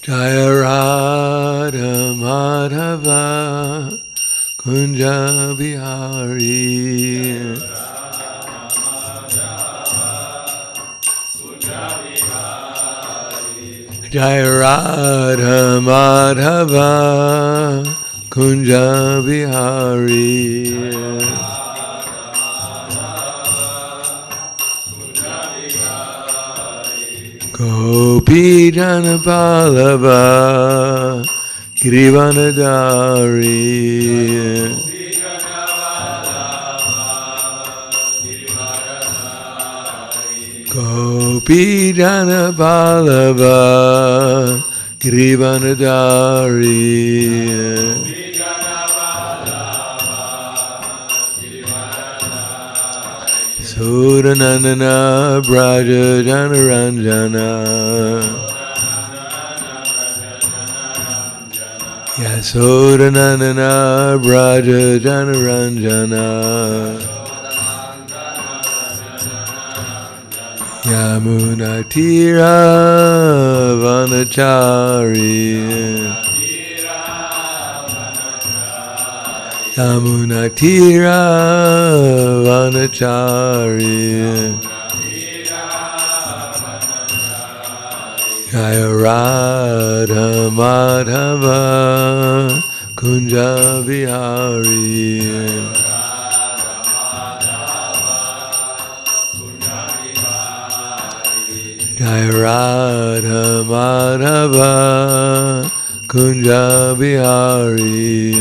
Jaya Radha Madhava Kunja Bihari Jaya Radha Madhava Kunja Bihari Gopi Jana Pallava Girivanadari Gopi Jana Pallava Girivanadari Sudanandana Braja Janaranjana Yasodanandana Braja Janaranjana Yamuna Tira Vanachari Yamuna Tira Vanachari Jaya Radha Madhava Kunja Vihari Jaya Radha Madhava Kunja Vihari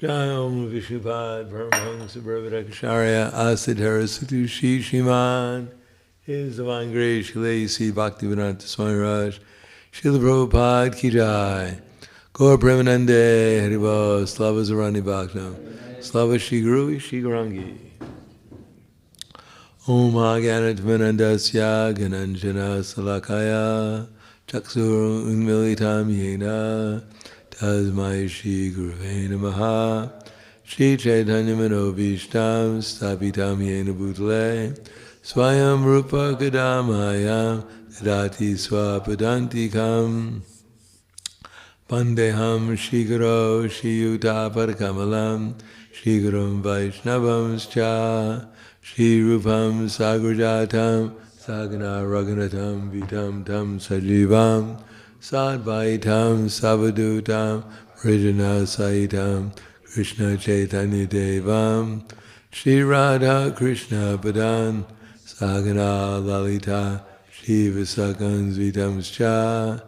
Jayam Vishupad Paramahamsa Brahmadakasharya Asadhara Satushi Shiman His Divine Grace Shri C. Bhaktivedanta Swami Raj Srila Prabhupada Ki Jai Gaur Premanande Haribo Slava Zarani Bhaktam Slava Shri Guru Shri Gaurangi Om Agyanatmanandasya Gananjana Salakaya Chaksur Unmilitam Yena Tasmai Shri Guruve Namaha Shri Chaitanya Manobhishtam Stapitam Yena Bhutale Swayam Rupa Kadamayam Dadati Swapadantikam Pandeham Shri Guru Shri Yuta Padakamalam Shri Gurum Vaishnavam Scha Shri Rupam Sagrajatam Sagana Raghunatam Vitam Tam Sajivam Sadvaitam Savadutam Vrijana Saitam Krishna Chaitanya Devam Shri Radha Krishna Padan Sagana Lalita Shri Visakan Zvitamscha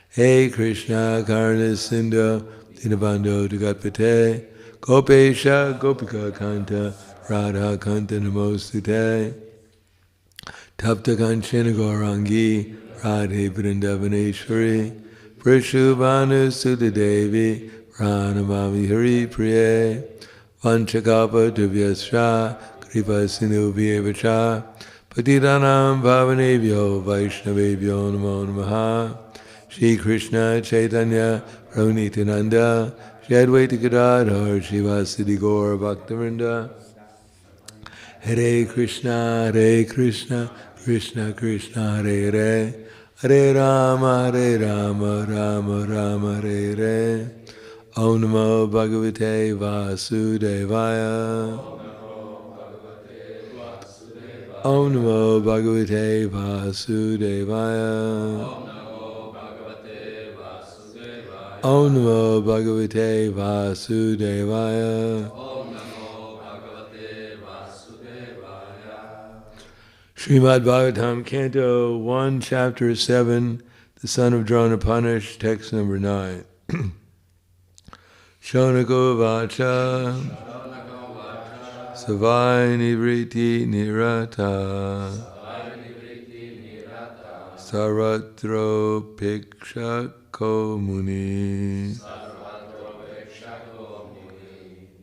Hey Krishna Karna Sindhu Dinabando Dugatpate Gopesha Gopika Kanta Radha Kanta Namostute Tapta Kanchana Gaurangi Radhe Vrindavaneshwari Prashubhanu Sudadevi Pranamami Hari Priye Vanchakapa Tuvyascha Kripa Sindhu Vyevacha Patidanam Bhavanebhyo Vaishnavebhyo Namo Namaha Shri Krishna Chaitanya Prabhu Nityananda Shri Advaita Gadadhar Shivasadi Gaur Bhaktivinoda Hare Krishna Krishna Krishna Hare Hare Hare Rama Rama Rama Hare Hare Om Namo Bhagavate Vasudevaya Om Namo Bhagavate Vasudevaya Om Namo Bhagavate Vasudevaya Srimad Bhagavatam, Canto 1, Chapter 7, The Son of Dronapanish, Text number 9. Shonako Vacha Savai Nivriti Nirata Saratro Pikshako Muni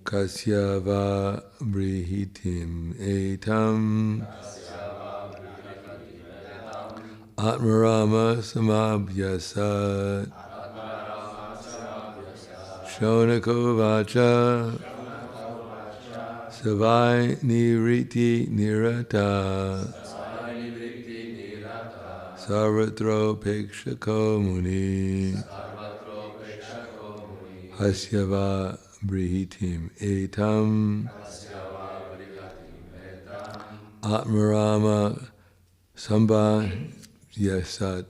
Kasyava Brihitim Etam Atmarama Samabhyasat Shonako Vacha Savai Nivriti Nirata Sarvatro Pekshako Muni Hasyava Brihitim Etam Atmarama Samba Yasat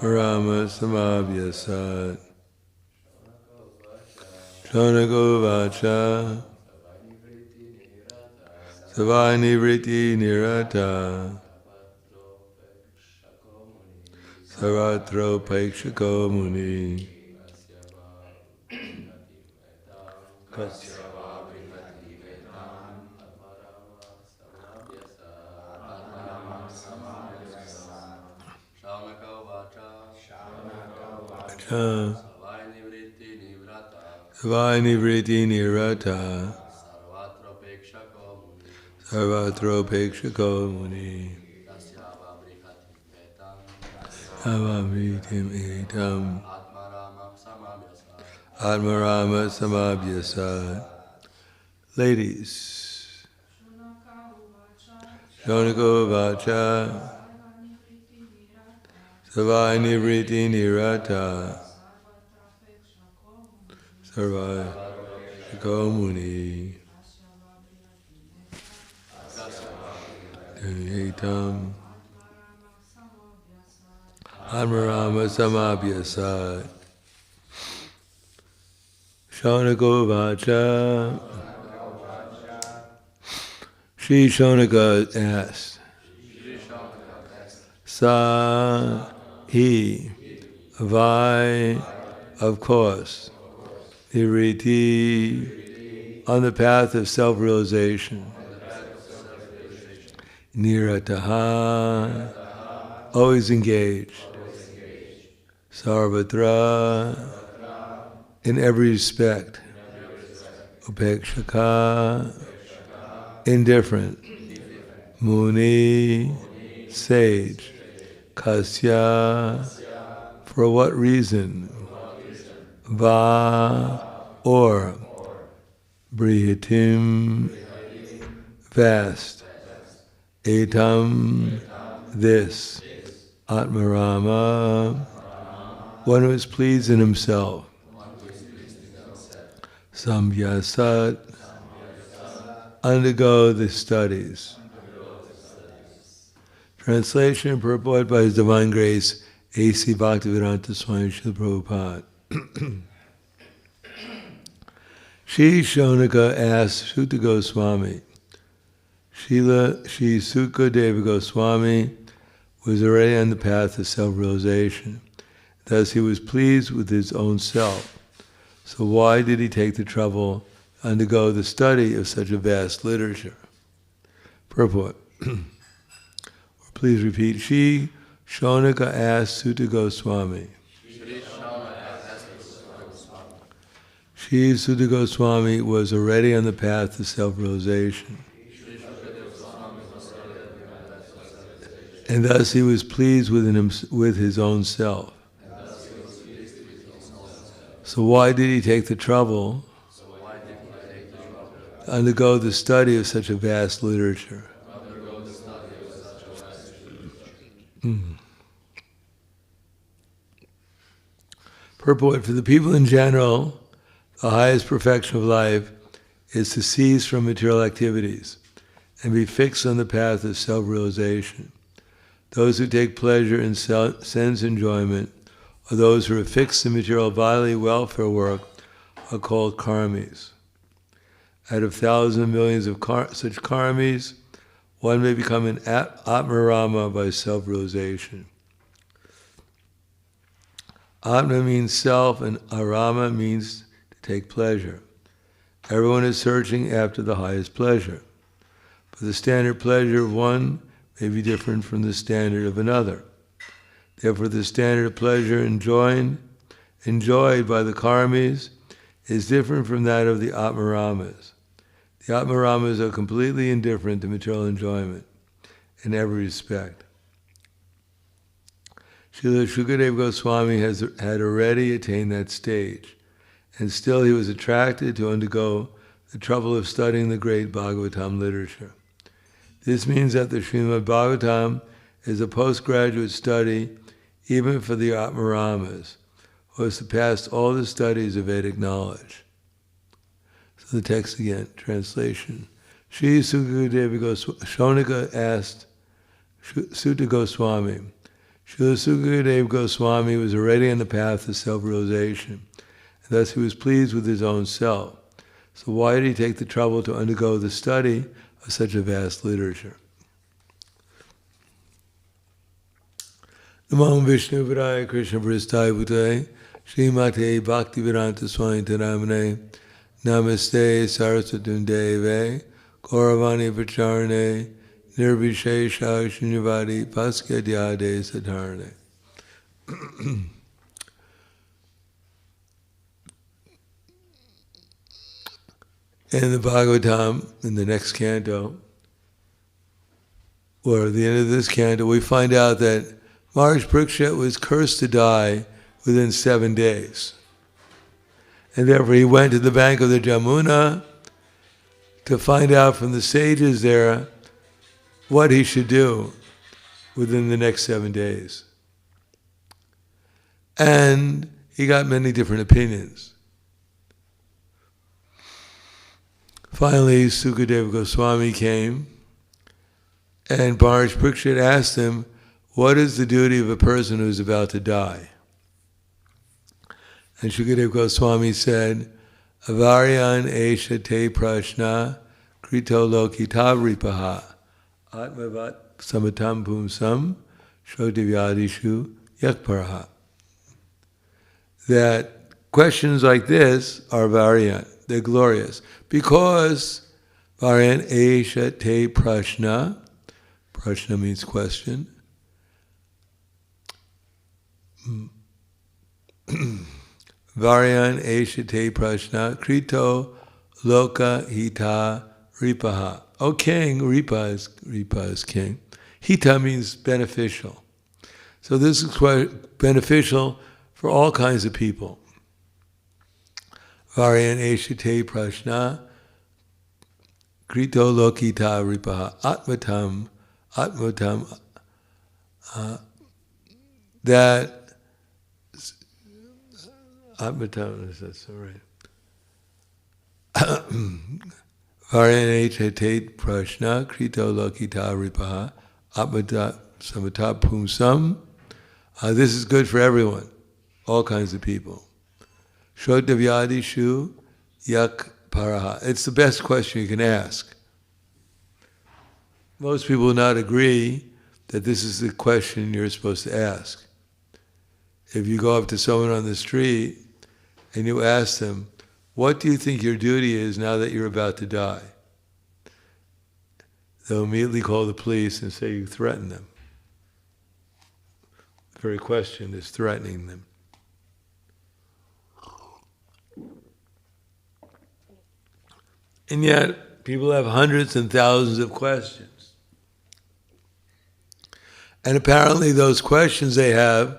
Rama Samabhyasat Shanagovacha Savani Vriti Nirata Saratro Pekshako Muni Savani Vriti Nirata Sarvatro Pekshako Muni Avavitim Etam Atmarama Samabhyasat. Ladies, Shonako Vacha Savai Nivriti Nirata Sarvai Shikomuni Etam Atmarama Samabhyasat. Shonako Vacha. Shri Shonaka asked, Sa he, Vai, of course, Niriti, on the path of self-realization, Nirataha, always engaged, Sarvatra, in every respect, Upekshaka, indifferent, Muni, sage, Kasya, for what reason, Va, or, Brihitim, vast, Etam, this, Atmarama, one who is pleased in himself, Samvyasat, undergo the studies. Translation and purport by His Divine Grace, A.C. Bhaktivedanta Swami Srila Prabhupada. Shri Shonaka asked Sutta Goswami. Shri Sukadeva Goswami was already on the path of self-realization. Thus he was pleased with his own self. So why did he take the trouble to undergo the study of such a vast literature? Purport. Please repeat. Shri Shonaka asked Sutta Goswami. Shri Sutta Goswami was already on the path to self-realization. And thus he was pleased with his own self. So why did he take the trouble to undergo the study of such a vast literature? Purport. For the people in general, the highest perfection of life is to cease from material activities and be fixed on the path of self-realization. Those who take pleasure in sense enjoyment, or those who are fixed in material bodily welfare work, are called karmis. Out of thousands and millions of such karmis, one may become an Atmarama by self-realization. Atma means self, and Arama means to take pleasure. Everyone is searching after the highest pleasure. For the standard pleasure of one may be different from the standard of another. Therefore, the standard of pleasure enjoyed by the karmis is different from that of the Atmaramas. The Atmaramas are completely indifferent to material enjoyment in every respect. Srila Shukadeva Goswami had already attained that stage, and still he was attracted to undergo the trouble of studying the great Bhagavatam literature. This means that the Srimad Bhagavatam is a postgraduate study even for the Atmaramas, who have surpassed all the studies of Vedic knowledge. So the text again, translation. Shri Sukadeva Shonika asked Sutta Goswami. Srila Sukadeva Goswami was already on the path of self-realization, and thus he was pleased with his own self. So why did he take the trouble to undergo the study of such a vast literature? Namo Vishnu Vidaya Krishna Prasthaya Bhutaya Srimate Bhaktivedanta Swami Taramane Namaste Saraswatam Deve Gauravani Pacharane Nirvishesha Shunyavadi Paskadyade Sadharane. In the Bhagavatam, in the next canto, or at the end of this canto, we find out that Maharaj Parikshit was cursed to die within 7 days. And therefore he went to the bank of the Jamuna to find out from the sages there what he should do within the next 7 days. And he got many different opinions. Finally, Sukadeva Goswami came, and Maharaj Parikshit asked him, what is the duty of a person who is about to die? And Sukadeva Goswami said, Avaryan esha te prashna krito lokita ripaha atmavat samatam pumsam shrotivyadishu yakparaha. That questions like this are variant, they're glorious, because variant esha te prashna means question, Varyan Eshate Prashna Krito Loka Hita Ripaha. O king, Ripa is king. Hita means beneficial. So this is quite beneficial for all kinds of people. Varyan Eshate Prashna Krito Lokita Ripaha. Atmatam, that Atmatam, is that so right? Varyanate prashna krito lokita ripaha atmata samata pumsam. This is good for everyone, all kinds of people. Shrotavyadishu yak paraha. It's the best question you can ask. Most people will not agree that this is the question you're supposed to ask. If you go up to someone on the street and you ask them, what do you think your duty is now that you're about to die? They'll immediately call the police and say you threaten them. The very question is threatening them. And yet, people have hundreds and thousands of questions. And apparently those questions they have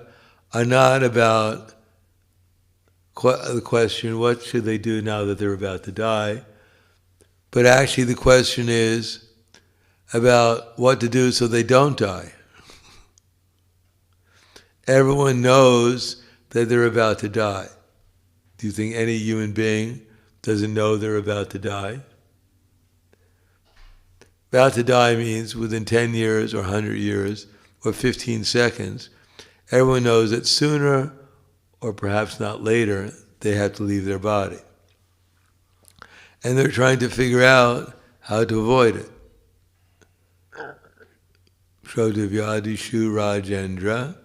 are not about the question, what should they do now that they're about to die? But actually the question is about what to do so they don't die. Everyone knows that they're about to die. Do you think any human being doesn't know they're about to die? About to die means within 10 years or 100 years or 15 seconds, everyone knows that sooner or perhaps not later, they have to leave their body. And they're trying to figure out how to avoid it. Shrotavyadishu Rajendra,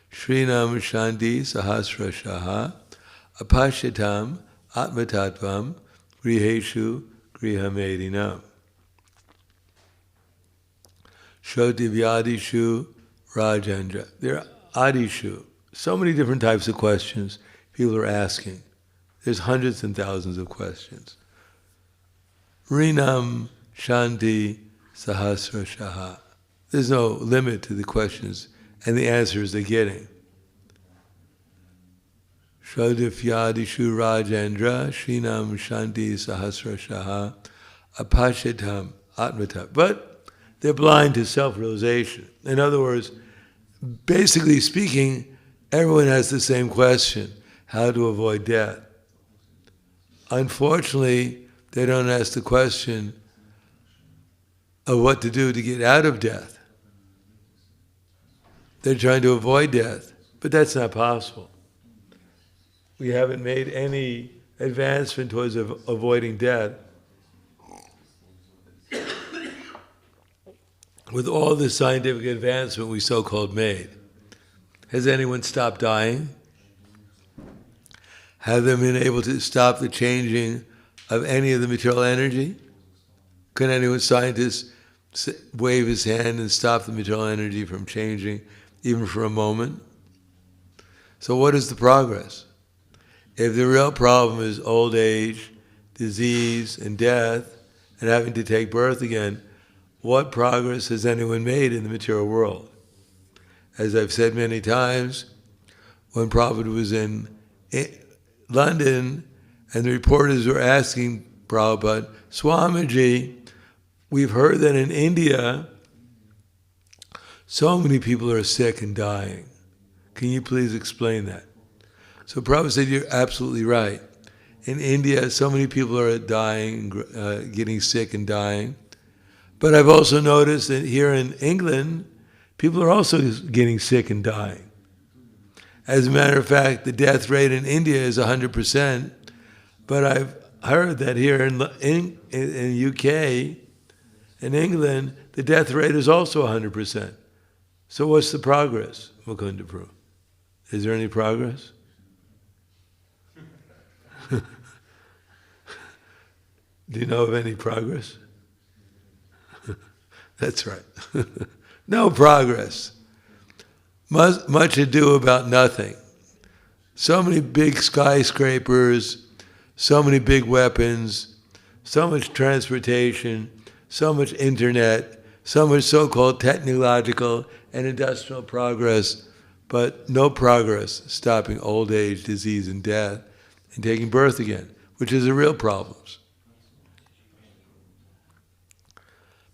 Srinam Shanti Sahasrashaha, Apashyatam Atmatatvam, Griheshu Grihamedinam. Shrotivyadishu Rajendra. There are adishu. So many different types of questions people are asking. There's hundreds and thousands of questions. Rinam Shanti Sahasra Shaha. There's no limit to the questions and the answers they're getting. Shrodifyadishu Rajendra Shinam Shanti Sahasra Shaha Apashitam Atmata. But they're blind to self-realization. In other words, basically speaking, everyone has the same question: how to avoid death. Unfortunately, they don't ask the question of what to do to get out of death. They're trying to avoid death, but that's not possible. We haven't made any advancement towards avoiding death with all the scientific advancement we so-called made. Has anyone stopped dying? Have they been able to stop the changing of any of the material energy? Can anyone, scientist, wave his hand and stop the material energy from changing even for a moment? So what is the progress? If the real problem is old age, disease, and death, and having to take birth again, what progress has anyone made in the material world? As I've said many times, when Prabhupada was in London, and the reporters were asking Prabhupada, Swamiji, we've heard that in India, so many people are sick and dying. Can you please explain that? So Prabhupada said, you're absolutely right. In India, so many people are dying, getting sick and dying. But I've also noticed that here in England, people are also getting sick and dying. As a matter of fact, the death rate in India is 100%, but I've heard that here in UK, in England, the death rate is also 100%. So what's the progress, Mukunda Prabhu? Is there any progress? Do you know of any progress? That's right. No progress. Much ado about nothing. So many big skyscrapers, so many big weapons, so much transportation, so much internet, so much so-called technological and industrial progress, but no progress stopping old age, disease, and death, and taking birth again, which is the real problems.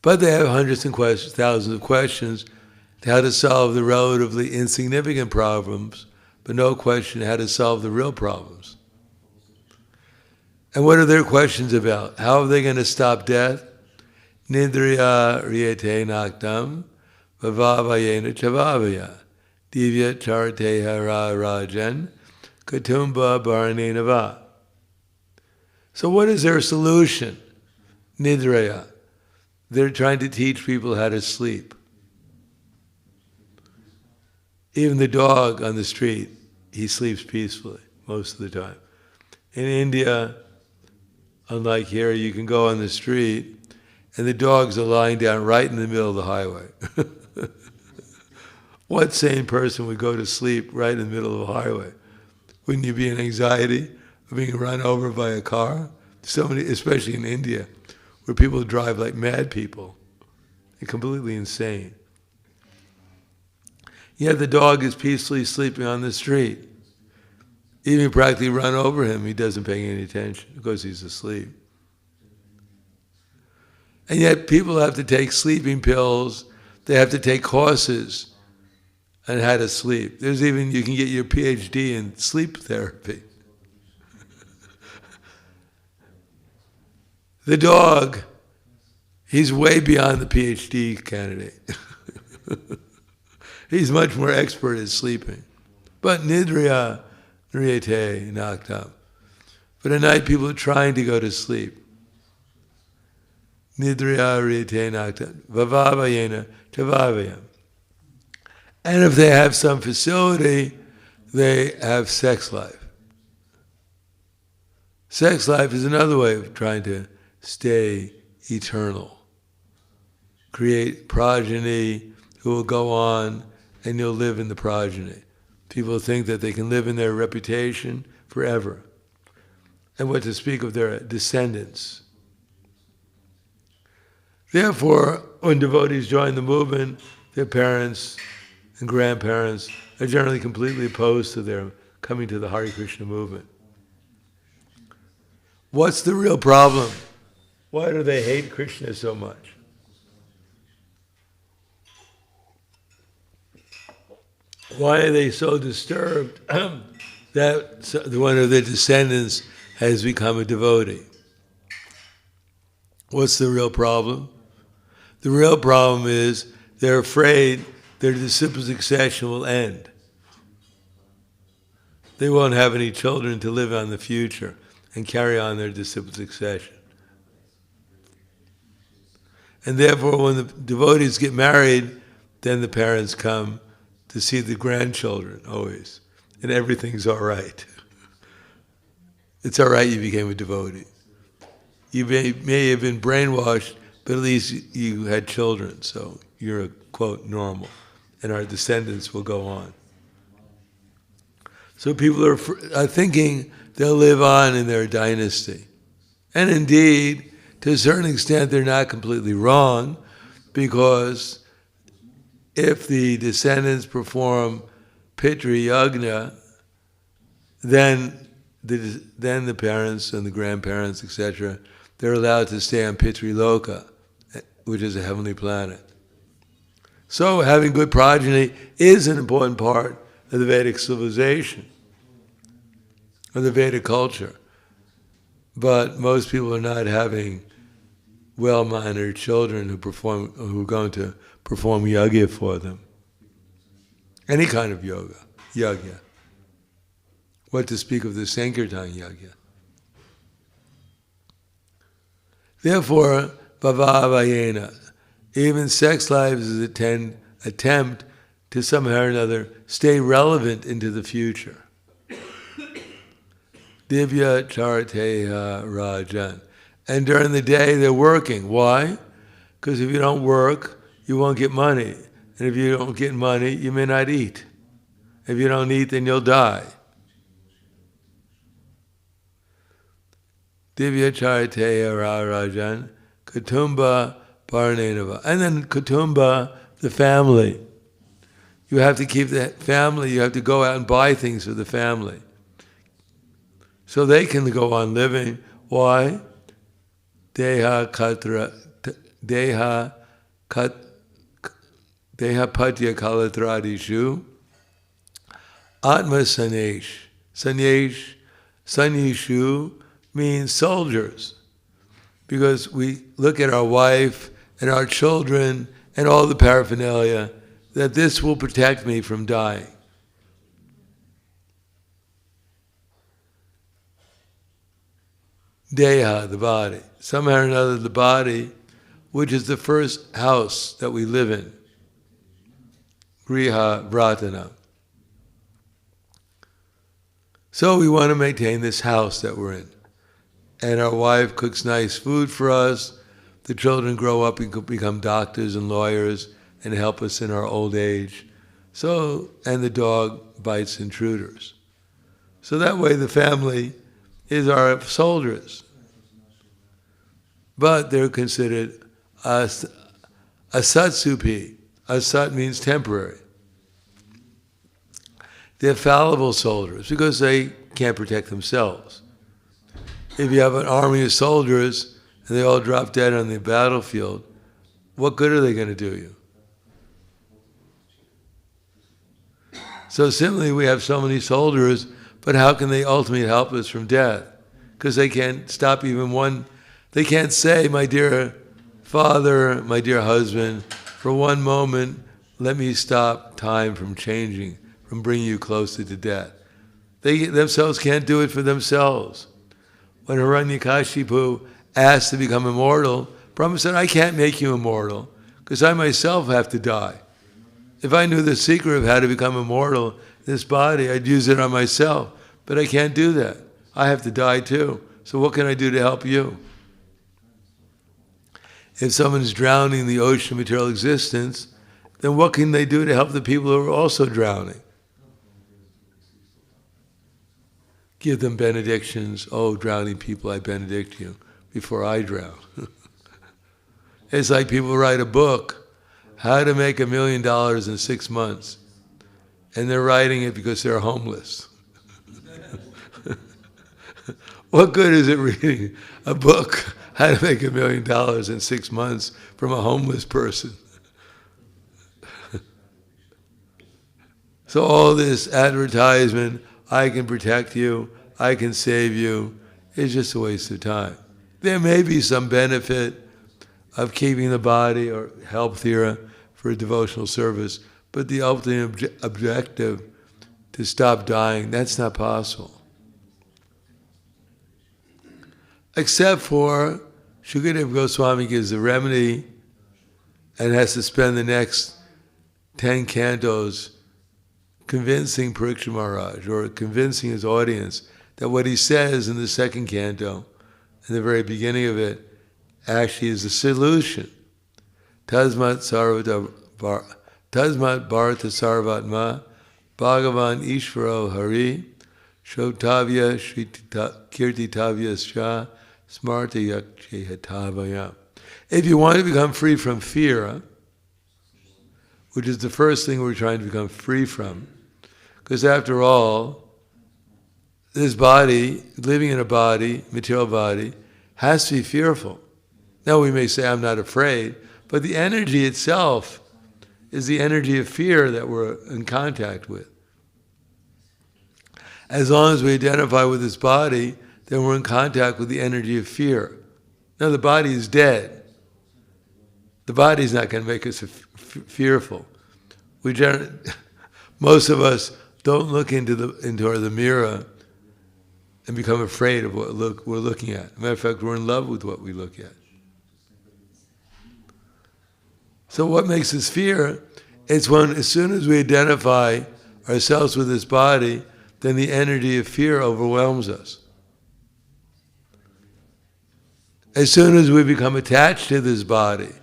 But they have hundreds and thousands of questions how to solve the relatively insignificant problems, but no question how to solve the real problems. And what are their questions about? How are they going to stop death? Nidriya riyate naktam vavavayena chavavaya divya charte hara rajan katumba bharanena va. So what is their solution? Nidriya. They're trying to teach people how to sleep. Even the dog on the street, he sleeps peacefully most of the time. In India, unlike here, you can go on the street and the dogs are lying down right in the middle of the highway. What sane person would go to sleep right in the middle of a highway? Wouldn't you be in anxiety of being run over by a car? So many, especially in India, where people drive like mad people. They're completely insane. Yet the dog is peacefully sleeping on the street. Even practically run over him, he doesn't pay any attention because he's asleep. And yet people have to take sleeping pills, they have to take courses on how to sleep. There's even, you can get your PhD in sleep therapy. The dog, he's way beyond the PhD candidate. He's much more expert at sleeping. But nidriya riyate naktam. But at night people are trying to go to sleep. Nidriya riyate naktam. Vavavayena chavavayam. And if they have some facility, they have sex life. Sex life is another way of trying to stay eternal. create progeny who will go on, and you'll live in the progeny. People think that they can live in their reputation forever. And what to speak of their descendants. Therefore, when devotees join the movement, their parents and grandparents are generally completely opposed to their coming to the Hare Krishna movement. What's the real problem? Why do they hate Krishna so much? Why are they so disturbed that one of their descendants has become a devotee? What's the real problem? The real problem is they're afraid their disciple succession will end. They won't have any children to live on the future and carry on their disciple succession. And therefore, when the devotees get married, then the parents come to see the grandchildren always, and everything's all right. It's all right you became a devotee. You may have been brainwashed, but at least you had children, so you're, quote, normal, and our descendants will go on. So people are thinking they'll live on in their dynasty. And indeed, to a certain extent, they're not completely wrong, because if the descendants perform Pitri Yagna, then the parents and the grandparents, etc., they're allowed to stay on Pitri Loka, which is a heavenly planet. So having good progeny is an important part of the Vedic civilization, of the Vedic culture. But most people are not having well-mannered children who are going to perform yagya for them. Any kind of yagya. What to speak of the Sankirtan yagya. Therefore, bhavavayena, even sex lives is attempt to somehow or another stay relevant into the future. Divya charteha rajan. And during the day they're working. Why? Because if you don't work, you won't get money. And if you don't get money, you may not eat. If you don't eat, then you'll die. Divya charteya rajan, kutumba parnenava. And then kutumba, the family. You have to keep the family, you have to go out and buy things for the family. So they can go on living. Why? Deha patya kalatradishu atma sanesh. Sanyeshu means soldiers. Because we look at our wife and our children and all the paraphernalia, that this will protect me from dying. Deha, the body. Somehow or another, the body, which is the first house that we live in. Griha Vratana. So we want to maintain this house that we're in. And our wife cooks nice food for us. The children grow up and become doctors and lawyers and help us in our old age. So, and the dog bites intruders. So that way the family is our soldiers. But they're considered asatsupi. Asat means temporary. They're fallible soldiers because they can't protect themselves. If you have an army of soldiers and they all drop dead on the battlefield, what good are they going to do you? So similarly, we have so many soldiers, but how can they ultimately help us from death? Because they can't stop even one. They can't say, my dear father, my dear husband, for one moment, let me stop time from changing, from bringing you closer to death. They themselves can't do it for themselves. When Hiranyakashipu asked to become immortal, Brahma said, I can't make you immortal, because I myself have to die. If I knew the secret of how to become immortal in this body, I'd use it on myself. But I can't do that. I have to die too. So what can I do to help you? If someone is drowning in the ocean of material existence, then what can they do to help the people who are also drowning? Give them benedictions. Oh, drowning people, I benedict you before I drown. It's like people write a book, How to Make $1 Million in 6 months. And they're writing it because they're homeless. What good is it reading a book, How to Make $1 Million in 6 months, from a homeless person? So all this advertisement, I can protect you, I can save you, is just a waste of time. There may be some benefit of keeping the body or healthier for a devotional service, but the ultimate objective, to stop dying, that's not possible. Except for, Shukadeva Goswami gives a remedy and has to spend the next 10 cantos convincing Parikshit Maharaj, or convincing his audience, that what he says in the second canto, in the very beginning of it, actually is the solution. Tasmat Bharata Sarvatma Bhagavan Ishvaro Hari Shotavya Kirtitavya Sha Smarta Yakchehatavaya. If you want to become free from fear, which is the first thing we're trying to become free from, because after all, this body, living in a body, material body, has to be fearful. Now we may say, I'm not afraid, but the energy itself is the energy of fear that we're in contact with. As long as we identify with this body, then we're in contact with the energy of fear. Now the body is dead. The body's not going to make us fearful. Most of us don't look into the mirror and become afraid of what we're looking at. As a matter of fact, we're in love with what we look at. So what makes us fear? It's when, as soon as we identify ourselves with this body, then the energy of fear overwhelms us. As soon as we become attached to this body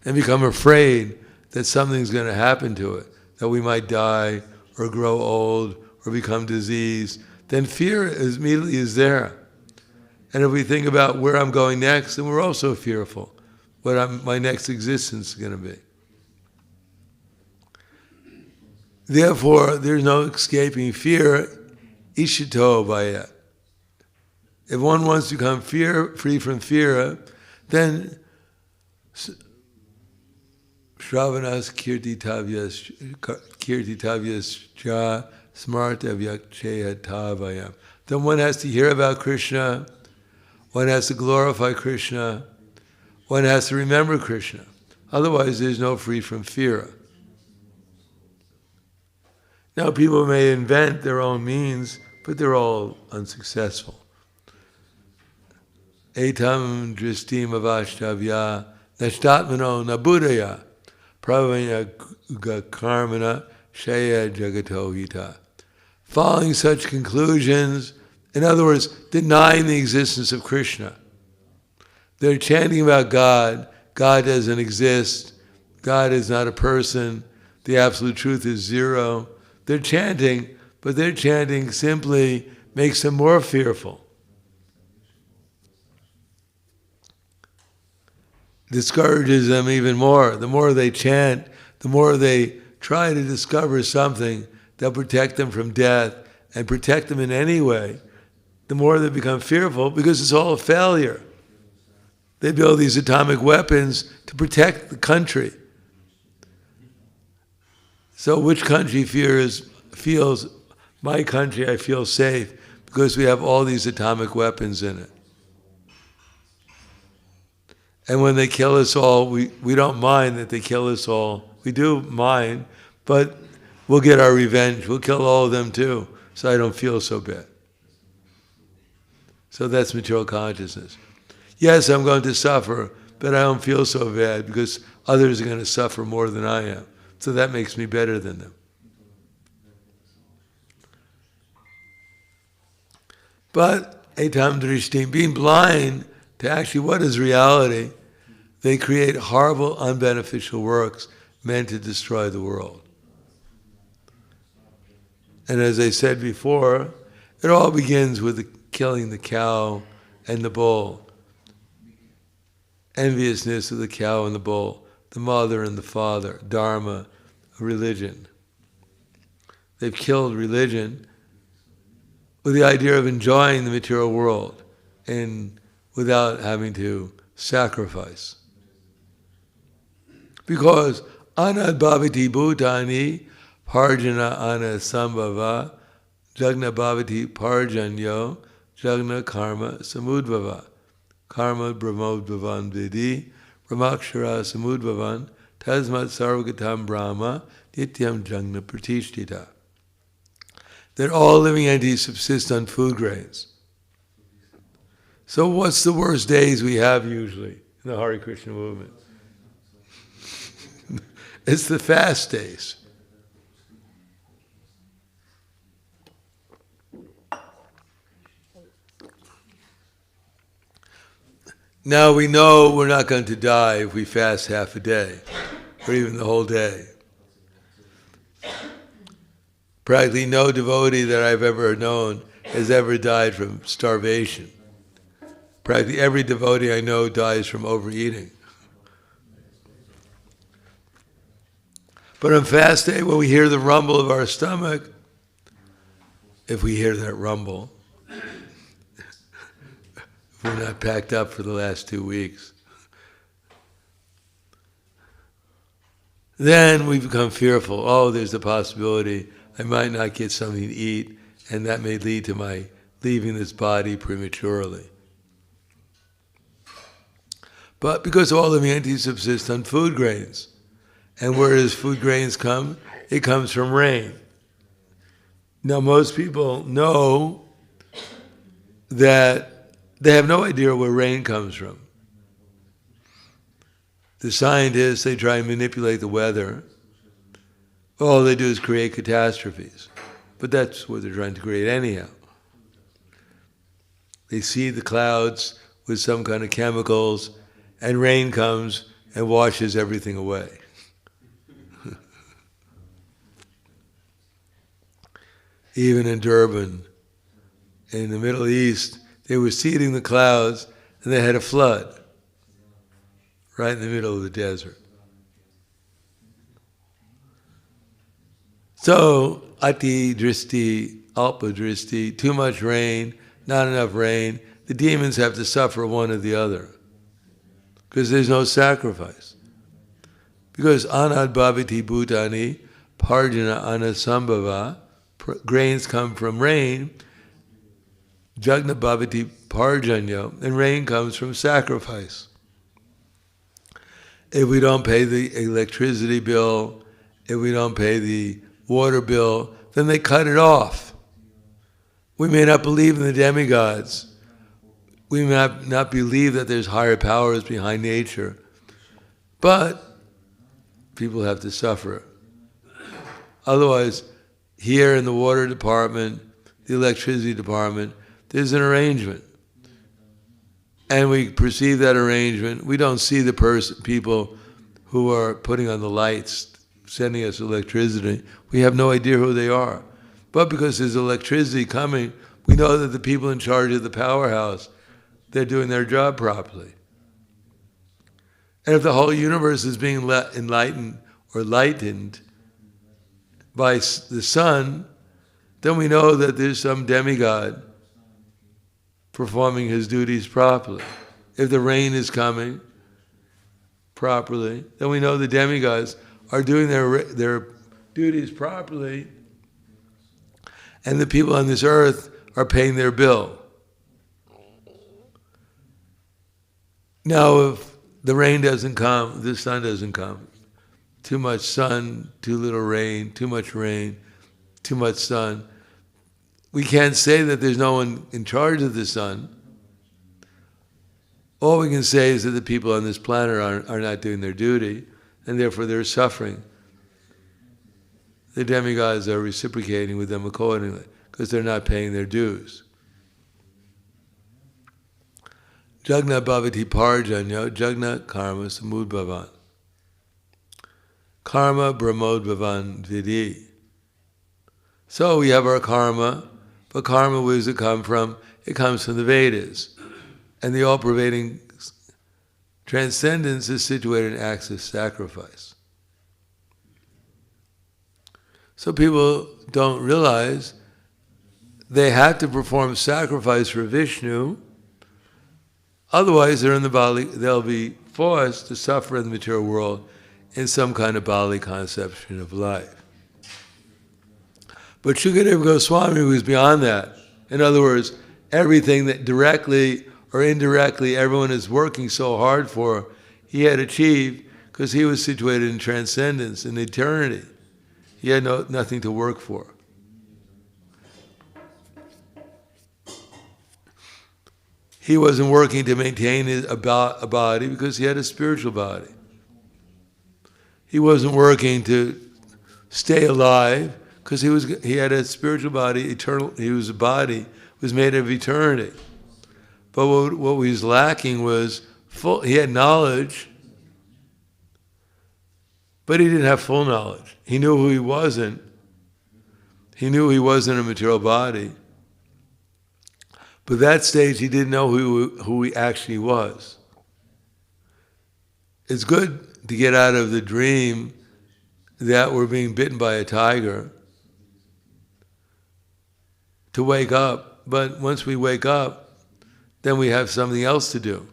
and become afraid that something's going to happen to it, that we might die or grow old or become diseased, then fear immediately is there. And if we think about where I'm going next, then we're also fearful, what my next existence is going to be. Therefore, there's no escaping fear, ishito bhaya. If one wants to become free from fear, then Shravanas kirtitavyas cha smartavyakshehatavayam. Then one has to hear about Krishna, one has to glorify Krishna, one has to remember Krishna. Otherwise, there's no free from fear. Now, people may invent their own means, but they're all unsuccessful. Etam dristim avashtavya nashtatmano nabudaya pravanya karmana shaya jagato hita. Following such conclusions, in other words, denying the existence of Krishna. They're chanting about God. God doesn't exist. God is not a person. The absolute truth is zero. They're chanting, but their chanting simply makes them more fearful. Discourages them even more. The more they chant, the more they try to discover something that'll protect them from death and protect them in any way, the more they become fearful because it's all a failure. They build these atomic weapons to protect the country. So which country feels, my country, I feel safe because we have all these atomic weapons in it. And when they kill us all, we don't mind that they kill us all. We do mind, but we'll get our revenge. We'll kill all of them too, so I don't feel so bad. So that's material consciousness. Yes, I'm going to suffer, but I don't feel so bad because others are going to suffer more than I am. So that makes me better than them. But etam drishtim, being blind to actually what is reality, they create horrible, unbeneficial works meant to destroy the world. And as I said before, it all begins with killing the cow and the bull. Enviousness of the cow and the bull, the mother and the father, dharma, religion. They've killed religion with the idea of enjoying the material world and without having to sacrifice. Because anad bhavati bhutani parjana anasambhava jagna bhavati parjanyo jagna karma samudbhava. Karma brahmodbhavan vidi brahmakshara samudbhavan tasmat sarvagatam brahma nityam jagna pratishtita. That all living entities subsist on food grains. So what's the worst days we have usually in the Hare Krišna movement? It's the fast days. Now we know we're not going to die if we fast half a day, or even the whole day. Practically no devotee that I've ever known has ever died from starvation. Practically every devotee I know dies from overeating. But on fast day, when we hear the rumble of our stomach, if we hear that rumble, if we're not packed up for the last 2 weeks, then we become fearful. Oh, there's the possibility I might not get something to eat, and that may lead to my leaving this body prematurely. But because all living entities subsist on food grains, and where does food grains come? It comes from rain. Now most people know that they have no idea where rain comes from. The scientists, they try and manipulate the weather. All they do is create catastrophes. But that's what they're trying to create anyhow. They seed the clouds with some kind of chemicals, and rain comes and washes everything away. Even in Durban, in the Middle East, they were seeding the clouds and they had a flood right in the middle of the desert. So, ati dristi, alpa dristi, too much rain, not enough rain, the demons have to suffer one or the other. Because there's no sacrifice. Because anad bhavati bhutani, parjana anasambhava, grains come from rain, jagna bhavati parjanyo, and rain comes from sacrifice. If we don't pay the electricity bill, if we don't pay the water bill, then they cut it off. We may not believe in the demigods. We may not believe that there's higher powers behind nature. But people have to suffer. Otherwise, here in the water department, the electricity department, there's an arrangement. And we perceive that arrangement. We don't see the people who are putting on the lights, sending us electricity. We have no idea who they are. But because there's electricity coming, we know that the people in charge of the powerhouse, they're doing their job properly. And if the whole universe is being enlightened or lightened by the sun, then we know that there's some demigod performing his duties properly. If the rain is coming properly, then we know the demigods are doing their duties properly, and the people on this earth are paying their bill. Now, if the rain doesn't come, the sun doesn't come, too much sun, too little rain, too much sun, we can't say that there's no one in charge of the sun. All we can say is that the people on this planet are not doing their duty, and therefore they're suffering. The demigods are reciprocating with them accordingly, because they're not paying their dues. Jagna bhavati parjanyo, jagna karma samudbhavan. Karma brahmodbhavan vidi. So we have our karma, but karma, where does it come from? It comes from the Vedas. And the all-pervading transcendence is situated in acts of sacrifice. So people don't realize they have to perform sacrifice for Vishnu, otherwise they'll be forced to suffer in the material world in some kind of Bali conception of life. But Shukadeva Goswami was beyond that. In other words, everything that directly or indirectly everyone is working so hard for, he had achieved because he was situated in transcendence, in eternity. He had nothing to work for. He wasn't working to maintain a body because he had a spiritual body. He wasn't working to stay alive because he had a spiritual body, eternal. His body was made of eternity. But what he was lacking was he had knowledge, but he didn't have full knowledge. He knew who he wasn't. He knew he wasn't a material body. But at that stage, he didn't know who he actually was. It's good to get out of the dream that we're being bitten by a tiger, to wake up. But once we wake up, then we have something else to do.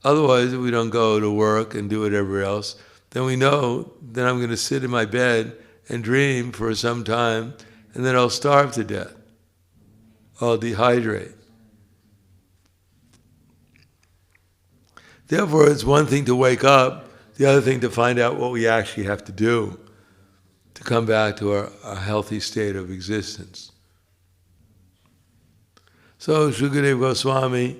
Otherwise, if we don't go to work and do whatever else, then we know that I'm going to sit in my bed and dream for some time, and then I'll starve to death. I'll dehydrate. Therefore, it's one thing to wake up, the other thing to find out what we actually have to do to come back to a healthy state of existence. So Shukadeva Goswami,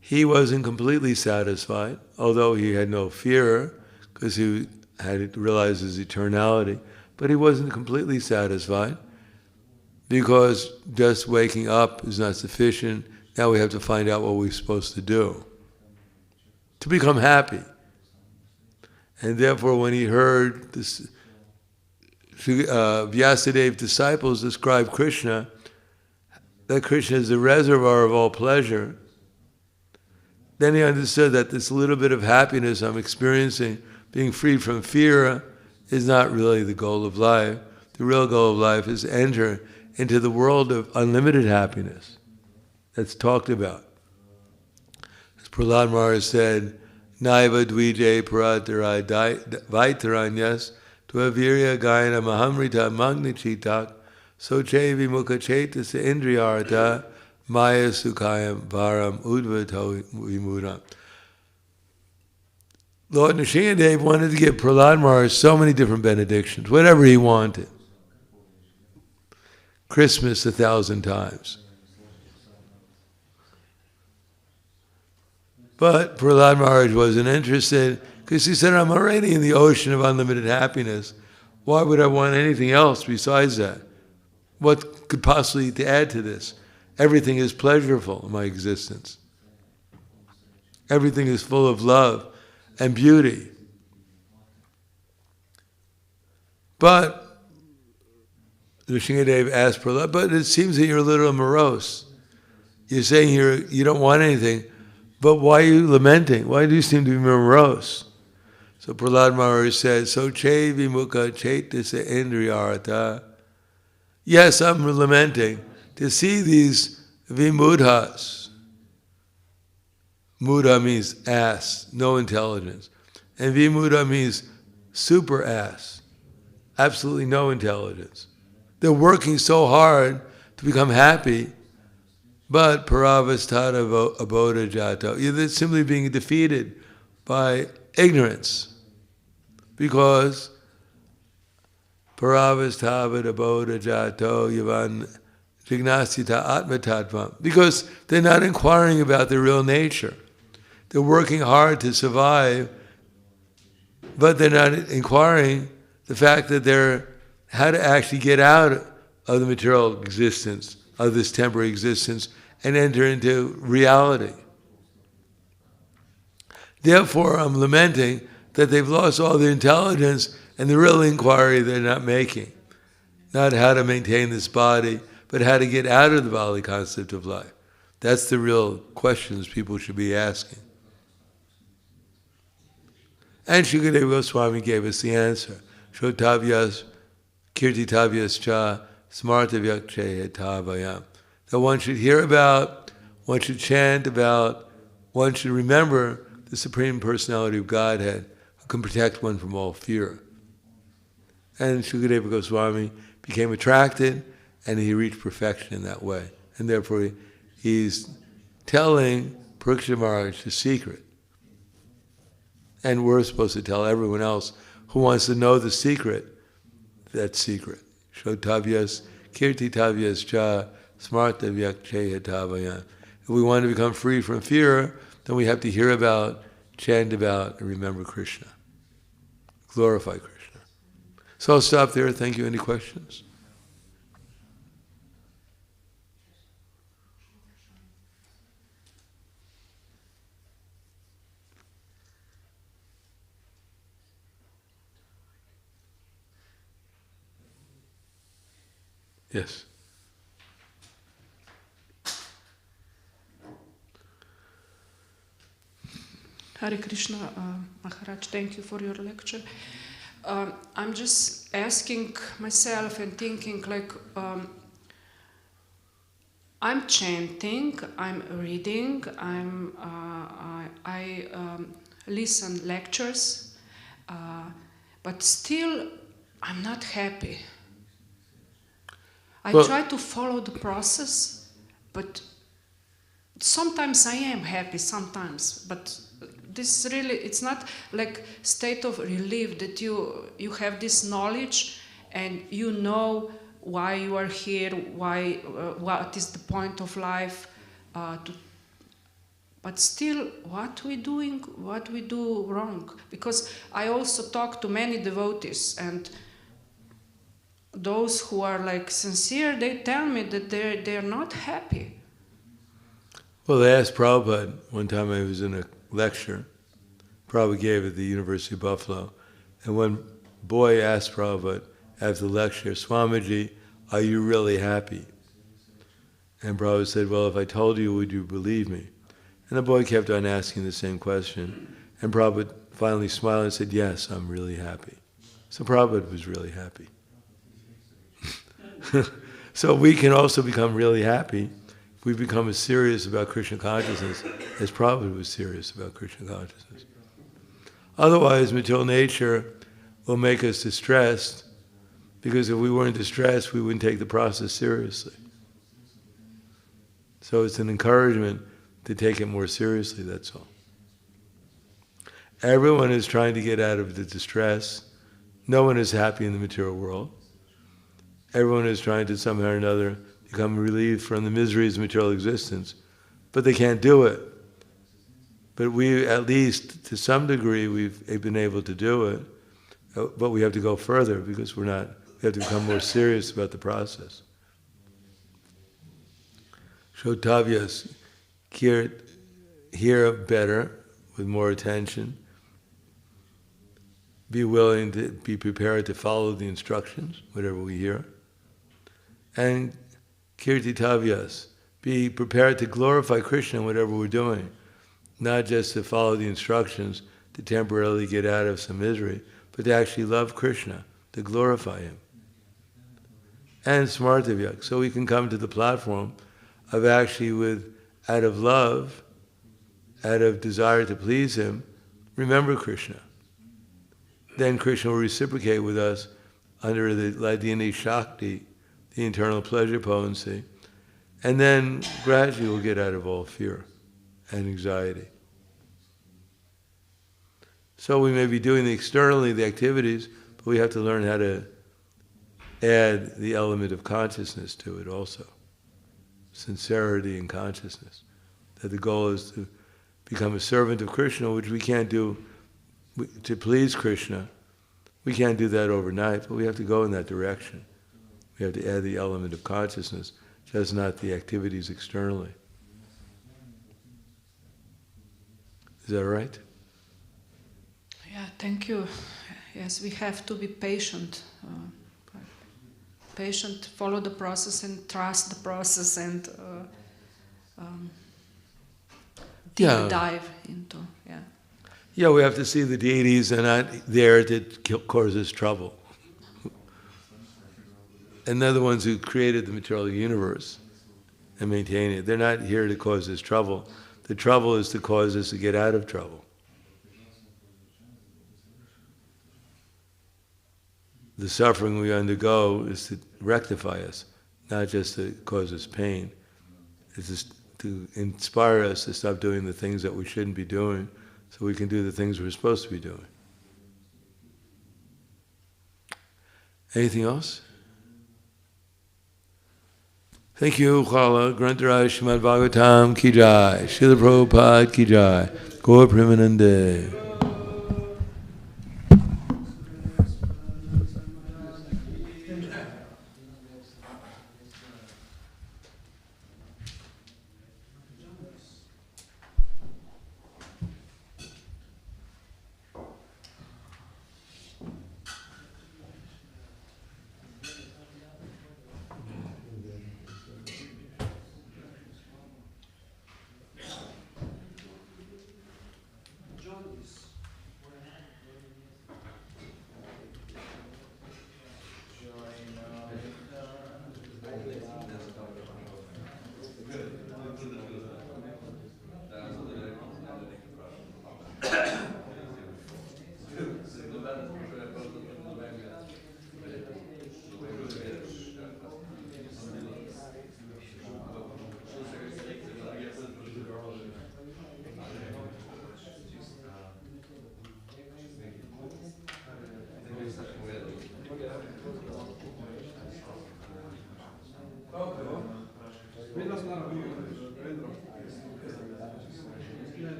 he wasn't completely satisfied, although he had no fear, because he had realized his eternality, but he wasn't completely satisfied, because just waking up is not sufficient. Now we have to find out what we're supposed to do to become happy. And therefore, when he heard this, Vyasadeva disciples describe Krishna, that Krishna is the reservoir of all pleasure, then he understood that this little bit of happiness I'm experiencing, being free from fear, is not really the goal of life. The real goal of life is to enter into the world of unlimited happiness that's talked about. As Prahlad Maharaj said, Naiva dvije paratarai vaitaranyas tvavirya gayana mahamrita magnichitak soche vimukha chetasa indriyarta maya sukhayam varam udvato vimudam. Lord Nrsimhadev wanted to give Prahlad Maharaj so many different benedictions, whatever he wanted. Christmas 1,000 times. But Prahlad Maharaj wasn't interested, because he said, I'm already in the ocean of unlimited happiness. Why would I want anything else besides that? What could possibly to add to this? Everything is pleasurable in my existence. Everything is full of love and beauty. But Nrsimhadev asked Prahlad, but it seems that you're a little morose. You're saying you don't want anything, but why are you lamenting? Why do you seem to be morose? So Prahlad Maharaj said, so che vimukha chetasa indriyarta. Yes, I'm lamenting to see these vimudhas. Mudha means ass, no intelligence. And vimudha means super ass, absolutely no intelligence. They're working so hard to become happy, but paravastata abodha jato. They're simply being defeated by ignorance, because paravastava abodha jato yavan jignasita atmatatvam. Because they're not inquiring about their real nature. They're working hard to survive, but they're not inquiring the fact that how to actually get out of the material existence of this temporary existence and enter into reality. Therefore, I'm lamenting that they've lost all the intelligence and the real inquiry they're not making. Not how to maintain this body, but how to get out of the bodily concept of life. That's the real questions people should be asking. And Shukadeva Goswami gave us the answer. Shrotavyas, kirtitavyas cha, smartavyakshetavayam. That one should hear about, one should chant about, one should remember the Supreme Personality of Godhead who can protect one from all fear. And Shukadeva Goswami became attracted and he reached perfection in that way. And therefore he's telling Parikshit Maharaj the secret. And we're supposed to tell everyone else who wants to know the secret, that secret. Shrotavyas, kirtitavyas cha, smartavyakshetavayam. If we want to become free from fear, then we have to hear about, chant about, and remember Krishna. Glorify Krishna. So I'll stop there. Thank you. Any questions? Yes. Hare Krishna, Maharaj, thank you for your lecture. I'm just asking myself and thinking like, I'm chanting, I'm reading, I listen lectures, but still I'm not happy. I try to follow the process, but sometimes I am happy, sometimes, but this really, it's not like state of relief that you have this knowledge and you know why you are here, why what is the point of life, but still what we do wrong. Because I also talk to many devotees, and those who are like sincere, they tell me that they're not happy. Well, they asked Prabhupada, one time I was in a lecture, Prabhupada gave at the University of Buffalo, and one boy asked Prabhupada after the lecture, Swamiji, are you really happy? And Prabhupada said, well, if I told you, would you believe me? And the boy kept on asking the same question, and Prabhupada finally smiled and said, yes, I'm really happy. So Prabhupada was really happy. So we can also become really happy if we become as serious about Krishna consciousness as Prabhupada was serious about Krishna consciousness. Otherwise, material nature will make us distressed, because if we weren't distressed, we wouldn't take the process seriously. So it's an encouragement to take it more seriously, that's all. Everyone is trying to get out of the distress. No one is happy in the material world. Everyone is trying to somehow or another become relieved from the miseries of material existence, but they can't do it. But we, at least to some degree, we've been able to do it, but we have to go further because we have to become more serious about the process. Shrotavyas, hear better with more attention, be willing to be prepared to follow the instructions, whatever we hear. And kirtitavyas, be prepared to glorify Krishna in whatever we're doing, not just to follow the instructions to temporarily get out of some misery, but to actually love Krishna, to glorify Him. And smartavyak, so we can come to the platform of actually out of love, out of desire to please Him, remember Krishna. Then Krishna will reciprocate with us under the Ladini Shakti, the internal pleasure potency, and then gradually we'll get out of all fear and anxiety. So we may be doing externally the activities, but we have to learn how to add the element of consciousness to it also. Sincerity and consciousness. That the goal is to become a servant of Krishna, which we can't do to please Krishna. We can't do that overnight, but we have to go in that direction. We have to add the element of consciousness just not the activities externally. Is that right? Yeah, thank you. Yes, we have to be patient. Patient, follow the process and trust the process and deep dive into, yeah. Yeah, we have to see the deities are not there to cause us trouble. And they're the ones who created the material universe and maintain it. They're not here to cause us trouble. The trouble is to cause us to get out of trouble. The suffering we undergo is to rectify us, not just to cause us pain. It's just to inspire us to stop doing the things that we shouldn't be doing so we can do the things we're supposed to be doing. Anything else? Thank you, Khala. Grantaraj Srimad Bhagavatam ki jai. Srila Prabhupada ki jai. Gaur Premanande.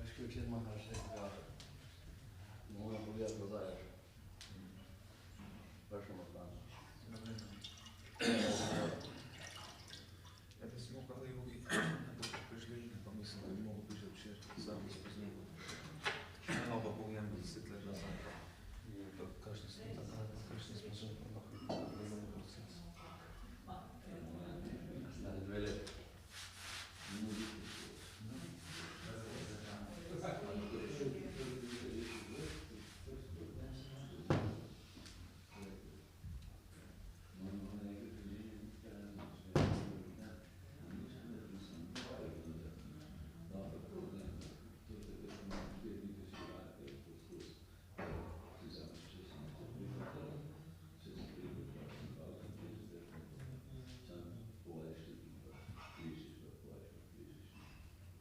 Acho que eu tinha uma racha legal.